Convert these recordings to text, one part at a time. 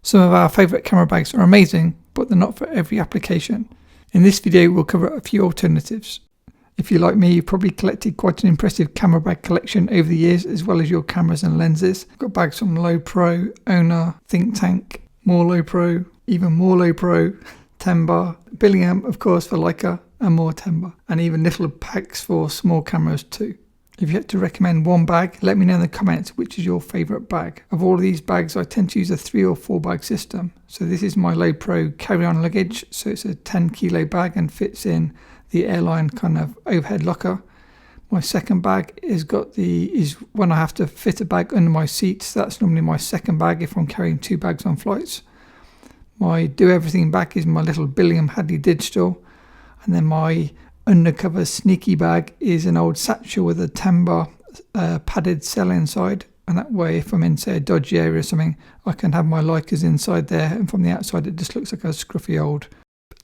Some of our favourite camera bags are amazing, but they're not for every application. In this video we'll cover a few alternatives. If you're like me, you've probably collected quite an impressive camera bag collection over the years, as well as your cameras and lenses. I've got bags from Low Pro, Owner, Think Tank, more Low Pro, even more Low Pro, 10 bar, Billingham of course for Leica, and more 10 bar, and even little packs for small cameras too. If you had to recommend one bag, let me know in the comments which is your favourite bag. Of all of these bags, I tend to use a 3 or 4 bag system. So this is my Low Pro carry-on luggage, so it's a 10 kilo bag and fits in the airline kind of overhead locker. My second bag is when I have to fit a bag under my seat, so that's normally my second bag if I'm carrying 2 bags on flights. My do everything bag is my little Billingham Hadley digital, and then my undercover sneaky bag is an old satchel with a 10 bar padded cell inside, and that way if I'm in say a dodgy area or something, I can have my Leicas inside there, and from the outside it just looks like a scruffy old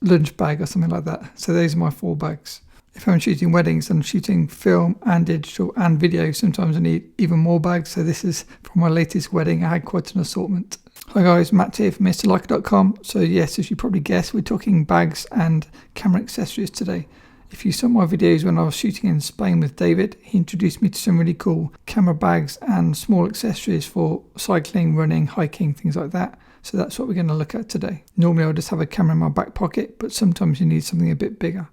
lunch bag or something like that. So those are my 4 bags. If I'm shooting weddings and shooting film and digital and video, sometimes I need even more bags. So this is from my latest wedding. I had quite an assortment. Hi guys, Matt here from MrLeica.com. So yes, as you probably guessed, we're talking bags and camera accessories today. If you saw my videos when I was shooting in Spain with David, he introduced me to some really cool camera bags and small accessories for cycling, running, hiking, things like that. So that's what we're going to look at today. Normally I'll just have a camera in my back pocket, but sometimes you need something a bit bigger.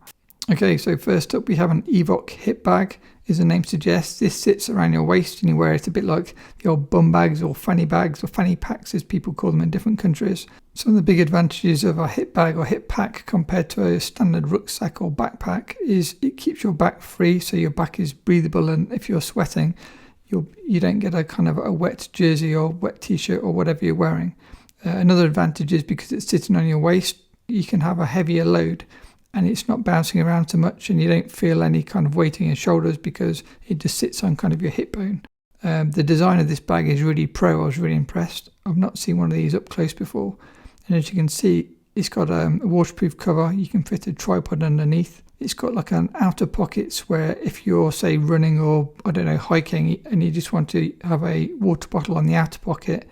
Okay, so first up we have an Evoc Hitback. As the name suggests, this sits around your waist and you wear it a bit like the old bum bags or fanny packs as people call them in different countries. Some of the big advantages of a hip bag or hip pack compared to a standard rucksack or backpack is it keeps your back free, so your back is breathable, and if you're sweating you don't get a kind of a wet jersey or wet t-shirt or whatever you're wearing. Another advantage is because it's sitting on your waist, you can have a heavier load and it's not bouncing around so much, and you don't feel any kind of weight in your shoulders because it just sits on kind of your hip bone. The design of this bag is really pro. I was really impressed. I've not seen one of these up close before. And as you can see, it's got a waterproof cover. You can fit a tripod underneath. It's got like an outer pockets where if you're say running or I don't know hiking and you just want to have a water bottle on the outer pocket,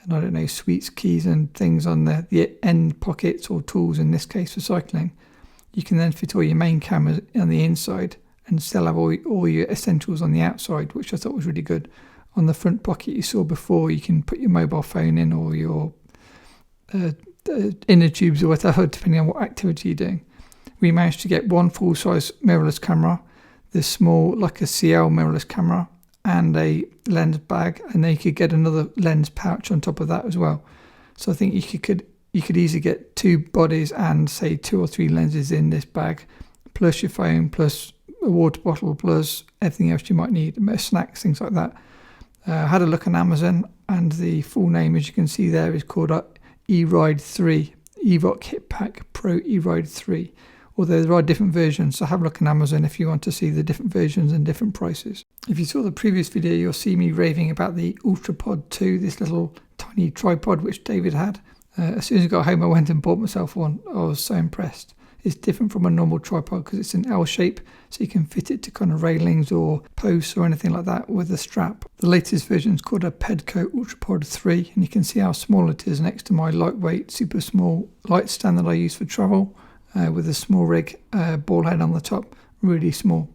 and I don't know sweets, keys and things on the end pockets, or tools in this case for cycling, you can then fit all your main cameras on the inside and still have all your essentials on the outside, which I thought was really good. On the front pocket you saw before, you can put your mobile phone in or your inner tubes or whatever, depending on what activity you're doing. We managed to get one full-size mirrorless camera, this small like a CL mirrorless camera, and a lens bag, and then you could get another lens pouch on top of that as well. So I think you could easily get 2 bodies and say 2 or 3 lenses in this bag, plus your phone, plus a water bottle, plus everything else you might need, snacks, things like that. I had a look on Amazon, and the full name, as you can see there, is called E-Ride 3, Evoc Hitback Pro E-Ride 3. Although there are different versions, so have a look on Amazon if you want to see the different versions and different prices. If you saw the previous video, you'll see me raving about the UltraPod 2, this little tiny tripod which David had. As soon as I got home I went and bought myself one. I was so impressed. It's different from a normal tripod because it's an L shape, so you can fit it to kind of railings or posts or anything like that with a strap. The latest version is called a Pedco UltraPod 3, and you can see how small it is next to my lightweight, super small light stand that I use for travel, with a small rig ball head on the top, really small.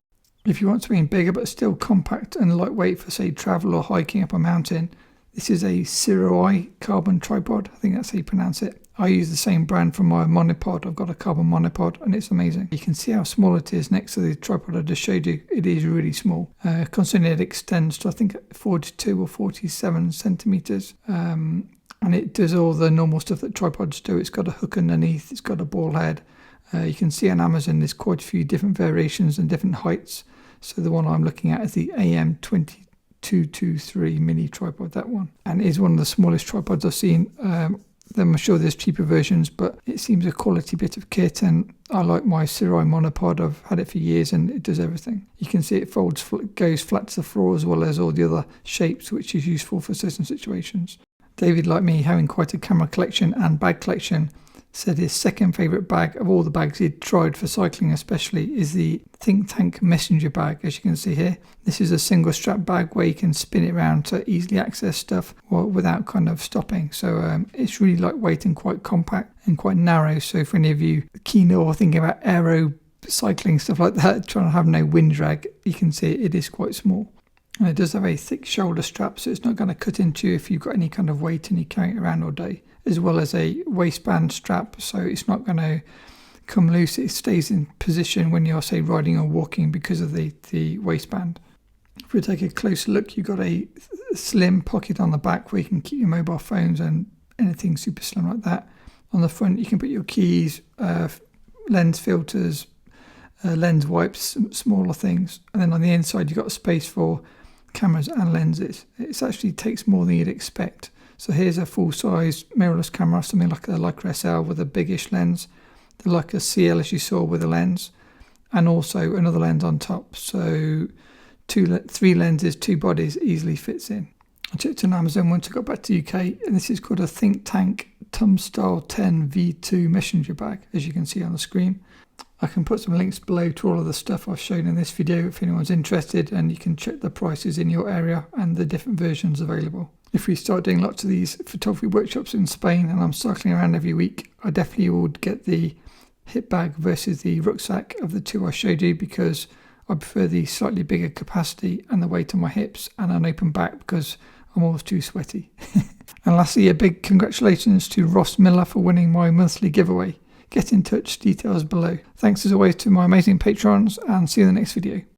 If you want something bigger but still compact and lightweight for say travel or hiking up a mountain, this is a Ciroi carbon tripod. I think that's how you pronounce it. I use the same brand for my monopod. I've got a carbon monopod and it's amazing. You can see how small it is next to the tripod I just showed you. It is really small. Considering it extends to I think 42 or 47 centimeters. And it does all the normal stuff that tripods do. It's got a hook underneath. It's got a ball head. You can see on Amazon there's quite a few different variations and different heights. So the one I'm looking at is the AM2223 mini tripod, that one. And it is one of the smallest tripods I've seen. I'm sure there's cheaper versions, but it seems a quality bit of kit, and I like my Ciroi monopod. I've had it for years and it does everything. You can see it goes flat to the floor as well as all the other shapes, which is useful for certain situations. David, like me, having quite a camera collection and bag collection, said his second favourite bag of all the bags he'd tried for cycling especially is the Think Tank Messenger bag, as you can see here. This is a single strap bag where you can spin it around to easily access stuff without kind of stopping. So it's really lightweight and quite compact and quite narrow. So for any of you keen or thinking about aero cycling, stuff like that, trying to have no wind drag, you can see it is quite small. And it does have a thick shoulder strap, so it's not going to cut into you if you've got any kind of weight and you carry it around all day, as well as a waistband strap, so it's not going to come loose. It stays in position when you're, say, riding or walking because of the waistband. If we take a closer look, you've got a slim pocket on the back where you can keep your mobile phones and anything super slim like that. On the front, you can put your keys, lens filters, lens wipes, smaller things. And then on the inside, you've got space for cameras and lenses. It actually takes more than you'd expect. So here's a full-size mirrorless camera, something like a Leica SL with a biggish lens, the Leica CL as you saw with a lens, and also another lens on top. So 3 lenses, 2 bodies easily fits in. I checked on Amazon once I got back to UK, and this is called a Think Tank Style 10 V2 messenger bag, as you can see on the screen. I can put some links below to all of the stuff I've shown in this video if anyone's interested, and you can check the prices in your area and the different versions available. If we start doing lots of these photography workshops in Spain and I'm cycling around every week, I definitely would get the hip bag versus the rucksack of the two I showed you, because I prefer the slightly bigger capacity and the weight on my hips and an open back because I'm always too sweaty. And lastly, a big congratulations to Ross Miller for winning my monthly giveaway. Get in touch, details below. Thanks as always to my amazing patrons, and see you in the next video.